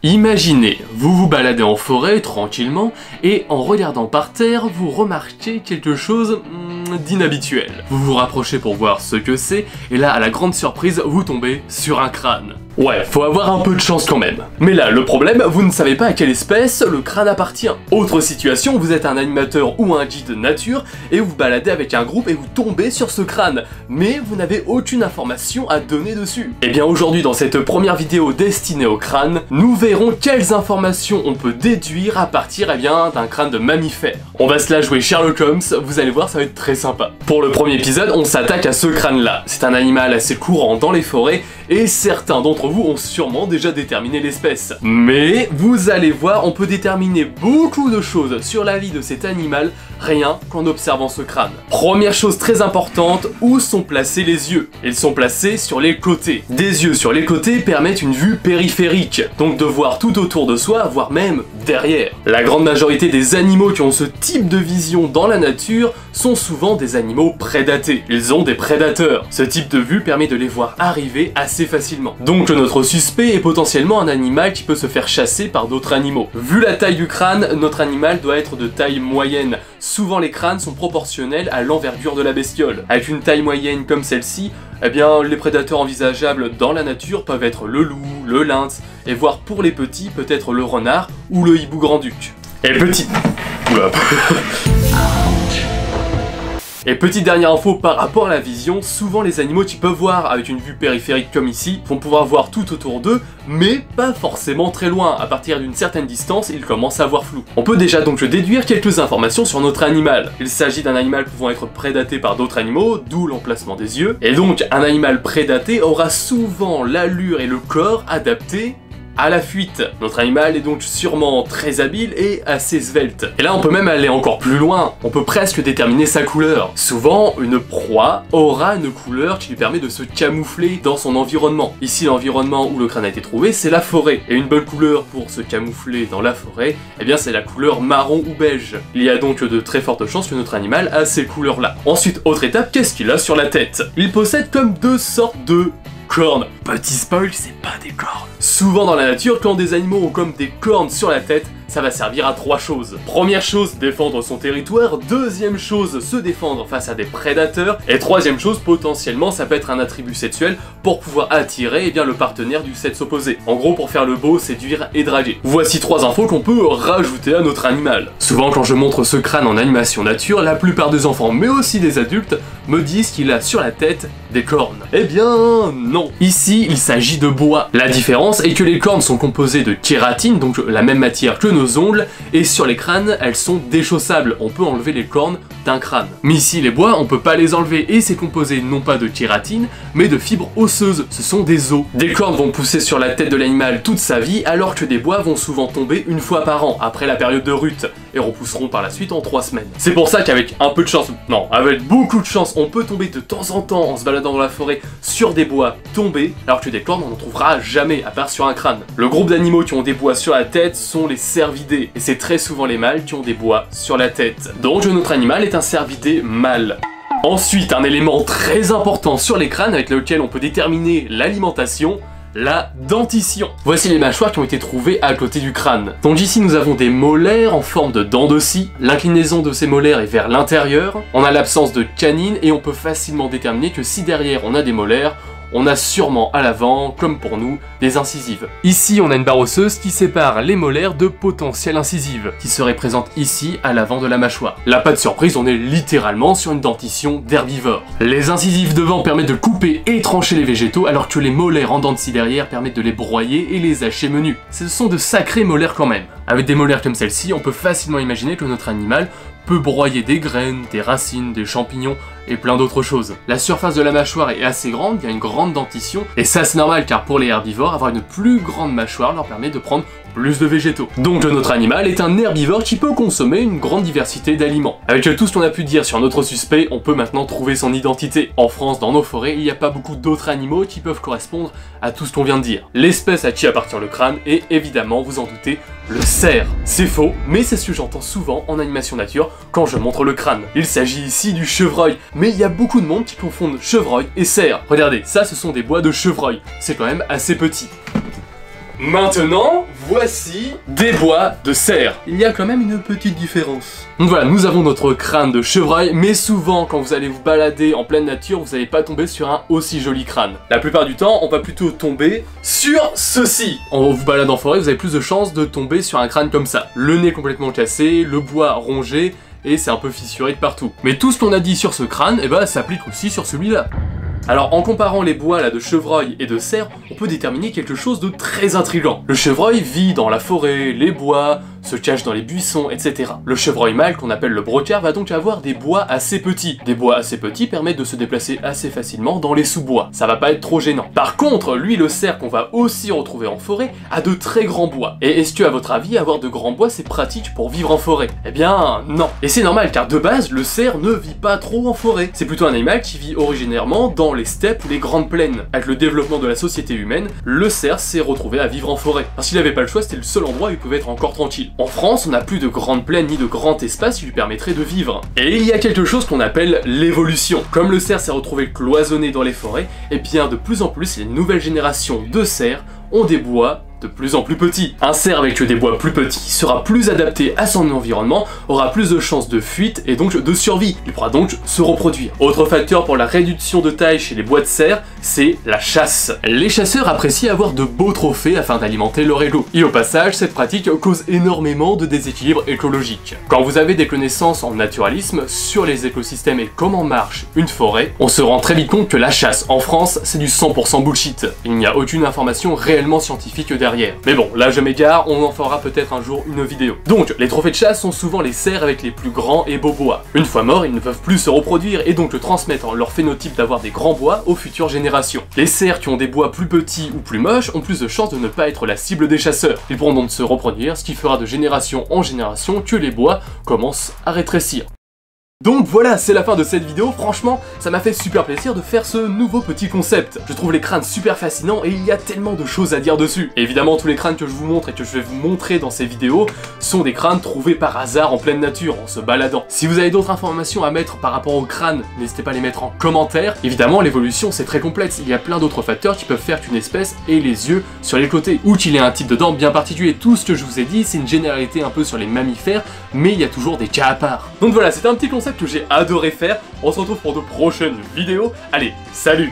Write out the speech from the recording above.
Imaginez, vous vous baladez en forêt tranquillement et en regardant par terre, vous remarquez quelque chose d'inhabituel. Vous vous rapprochez pour voir ce que c'est et là, à la grande surprise, vous tombez sur un crâne. Ouais, faut avoir un peu de chance quand même. Mais là, le problème, vous ne savez pas à quelle espèce le crâne appartient. Autre situation, vous êtes un animateur ou un guide nature et vous vous baladez avec un groupe et vous tombez sur ce crâne. Mais vous n'avez aucune information à donner dessus. Et bien aujourd'hui, dans cette première vidéo destinée au crâne, nous verrons quelles informations on peut déduire à partir d'un crâne de mammifère. On va se la jouer Sherlock Holmes, vous allez voir, ça va être très sympa. Pour le premier épisode, on s'attaque à ce crâne-là. C'est un animal assez courant dans les forêts et certains d'entre vous ont sûrement déjà déterminé l'espèce. Mais vous allez voir, on peut déterminer beaucoup de choses sur la vie de cet animal rien qu'en observant ce crâne. Première chose très importante, où sont placés les yeux? Ils sont placés sur les côtés. Des yeux sur les côtés permettent une vue périphérique, donc de voir tout autour de soi, voire même derrière. La grande majorité des animaux qui ont ce type de vision dans la nature sont souvent des animaux prédatés. Ils ont des prédateurs. Ce type de vue permet de les voir arriver assez facilement. Donc notre suspect est potentiellement un animal qui peut se faire chasser par d'autres animaux. Vu la taille du crâne, notre animal doit être de taille moyenne. Souvent les crânes sont proportionnels à l'envergure de la bestiole. Avec une taille moyenne comme celle-ci, eh bien les prédateurs envisageables dans la nature peuvent être le loup, le lynx, et voire pour les petits peut-être le renard ou le hibou grand-duc. Et petite... Oula. Et petite dernière info par rapport à la vision, souvent les animaux qui peuvent voir avec une vue périphérique comme ici vont pouvoir voir tout autour d'eux, mais pas forcément très loin. À partir d'une certaine distance, ils commencent à voir flou. On peut déjà donc déduire quelques informations sur notre animal. Il s'agit d'un animal pouvant être prédaté par d'autres animaux, d'où l'emplacement des yeux. Et donc un animal prédaté aura souvent l'allure et le corps adaptés à la fuite. Notre animal est donc sûrement très habile et assez svelte. Et là on peut même aller encore plus loin, on peut presque déterminer sa couleur. Souvent une proie aura une couleur qui lui permet de se camoufler dans son environnement. Ici l'environnement où le crâne a été trouvé c'est la forêt. Et une bonne couleur pour se camoufler dans la forêt, eh bien c'est la couleur marron ou beige. Il y a donc de très fortes chances que notre animal a ces couleurs là. Ensuite, autre étape, qu'est-ce qu'il a sur la tête? Il possède comme deux sortes de cornes. Petit spoil, c'est pas des cornes. Souvent dans la nature, quand des animaux ont comme des cornes sur la tête, ça va servir à trois choses. Première chose, défendre son territoire. Deuxième chose, se défendre face à des prédateurs. Et troisième chose, potentiellement, ça peut être un attribut sexuel pour pouvoir attirer le partenaire du sexe opposé. En gros, pour faire le beau, séduire et draguer. Voici trois infos qu'on peut rajouter à notre animal. Souvent, quand je montre ce crâne en animation nature, la plupart des enfants, mais aussi des adultes, me disent qu'il a sur la tête des cornes. Eh bien, non. Ici, il s'agit de bois. La différence est que les cornes sont composées de kératine, donc la même matière que nos ongles, et sur les crânes, elles sont déchaussables. On peut enlever les cornes d'un crâne. Mais ici, les bois, on peut pas les enlever, et c'est composé non pas de kératine, mais de fibres osseuses. Ce sont des os. Des cornes vont pousser sur la tête de l'animal toute sa vie, alors que des bois vont souvent tomber une fois par an, après la période de rut, et repousseront par la suite en 3 semaines. C'est pour ça qu'avec un peu de chance, non, avec beaucoup de chance, on peut tomber de temps en temps en se baladant dans la forêt sur des bois tombés, alors que des cornes on n'en trouvera jamais, à part sur un crâne. Le groupe d'animaux qui ont des bois sur la tête sont les cervidés, et c'est très souvent les mâles qui ont des bois sur la tête. Donc notre animal est un cervidé mâle. Ensuite, un élément très important sur les crânes avec lequel on peut déterminer l'alimentation, la dentition. Voici les mâchoires qui ont été trouvées à côté du crâne. Donc ici nous avons des molaires en forme de dents de scie. L'inclinaison de ces molaires est vers l'intérieur. On a l'absence de canines et on peut facilement déterminer que si derrière on a des molaires, on a sûrement à l'avant, comme pour nous, des incisives. Ici, on a une barre osseuse qui sépare les molaires de potentielles incisives, qui seraient présentes ici, à l'avant de la mâchoire. Là, pas de surprise, on est littéralement sur une dentition d'herbivore. Les incisives devant permettent de couper et trancher les végétaux, alors que les molaires en dents de scie derrière permettent de les broyer et les hacher menus. Ce sont de sacrés molaires quand même. Avec des molaires comme celle-ci, on peut facilement imaginer que notre animal peut broyer des graines, des racines, des champignons et plein d'autres choses. La surface de la mâchoire est assez grande, il y a une grande dentition, et ça c'est normal car pour les herbivores, avoir une plus grande mâchoire leur permet de prendre plus de végétaux. Donc notre animal est un herbivore qui peut consommer une grande diversité d'aliments. Avec tout ce qu'on a pu dire sur notre suspect, on peut maintenant trouver son identité. En France, dans nos forêts, il n'y a pas beaucoup d'autres animaux qui peuvent correspondre à tout ce qu'on vient de dire. L'espèce à qui appartient le crâne est évidemment, vous en doutez, le cerf. C'est faux, mais c'est ce que j'entends souvent en animation nature quand je montre le crâne. Il s'agit ici du chevreuil, mais il y a beaucoup de monde qui confondent chevreuil et cerf. Regardez, ça ce sont des bois de chevreuil, c'est quand même assez petit. Maintenant, voici des bois de cerf. Il y a quand même une petite différence. Donc voilà, nous avons notre crâne de chevreuil, mais souvent quand vous allez vous balader en pleine nature, vous n'allez pas tomber sur un aussi joli crâne. La plupart du temps, on va plutôt tomber sur ceci. En vous baladant en forêt, vous avez plus de chances de tomber sur un crâne comme ça. Le nez complètement cassé, le bois rongé, et c'est un peu fissuré de partout. Mais tout ce qu'on a dit sur ce crâne, eh ben, s'applique aussi sur celui-là. Alors en comparant les bois là de chevreuil et de cerf, on peut déterminer quelque chose de très intriguant. Le chevreuil vit dans la forêt, les bois, se cache dans les buissons, etc. Le chevreuil mâle, qu'on appelle le brocard, va donc avoir des bois assez petits. Des bois assez petits permettent de se déplacer assez facilement dans les sous-bois. Ça va pas être trop gênant. Par contre, lui, le cerf qu'on va aussi retrouver en forêt, a de très grands bois. Et est-ce que, à votre avis, avoir de grands bois, c'est pratique pour vivre en forêt? Eh bien, non. Et c'est normal, car de base, le cerf ne vit pas trop en forêt. C'est plutôt un animal qui vit originairement dans les steppes ou les grandes plaines. Avec le développement de la société humaine, le cerf s'est retrouvé à vivre en forêt. Parce qu'il avait pas le choix, c'était le seul endroit où il pouvait être encore tranquille. En France, on n'a plus de grandes plaines ni de grands espaces qui lui permettraient de vivre. Et il y a quelque chose qu'on appelle l'évolution. Comme le cerf s'est retrouvé cloisonné dans les forêts, et bien de plus en plus, les nouvelles générations de cerfs ont des bois de plus en plus petits. Un cerf avec des bois plus petits sera plus adapté à son environnement, aura plus de chances de fuite et donc de survie. Il pourra donc se reproduire. Autre facteur pour la réduction de taille chez les bois de cerf, c'est la chasse. Les chasseurs apprécient avoir de beaux trophées afin d'alimenter leur ego. Et au passage, cette pratique cause énormément de déséquilibre écologique. Quand vous avez des connaissances en naturalisme sur les écosystèmes et comment marche une forêt, on se rend très vite compte que la chasse en France, c'est du 100% bullshit. Il n'y a aucune information réellement scientifique derrière. Mais bon, là je m'égare, on en fera peut-être un jour une vidéo. Donc, les trophées de chasse sont souvent les cerfs avec les plus grands et beaux bois. Une fois morts, ils ne peuvent plus se reproduire et donc transmettre leur phénotype d'avoir des grands bois aux futures générations. Les cerfs qui ont des bois plus petits ou plus moches ont plus de chances de ne pas être la cible des chasseurs. Ils pourront donc se reproduire, ce qui fera de génération en génération que les bois commencent à rétrécir. Donc voilà, c'est la fin de cette vidéo. Franchement, ça m'a fait super plaisir de faire ce nouveau petit concept. Je trouve les crânes super fascinants et il y a tellement de choses à dire dessus. Et évidemment, tous les crânes que je vous montre et que je vais vous montrer dans ces vidéos sont des crânes trouvés par hasard en pleine nature, en se baladant. Si vous avez d'autres informations à mettre par rapport aux crânes, n'hésitez pas à les mettre en commentaire. Évidemment, l'évolution c'est très complexe. Il y a plein d'autres facteurs qui peuvent faire qu'une espèce ait les yeux sur les côtés, ou qu'il ait un type de dents bien particulier. Tout ce que je vous ai dit, c'est une généralité un peu sur les mammifères, mais il y a toujours des cas à part. Donc voilà, c'était un petit concept que j'ai adoré faire. On se retrouve pour de prochaines vidéos. Allez, salut!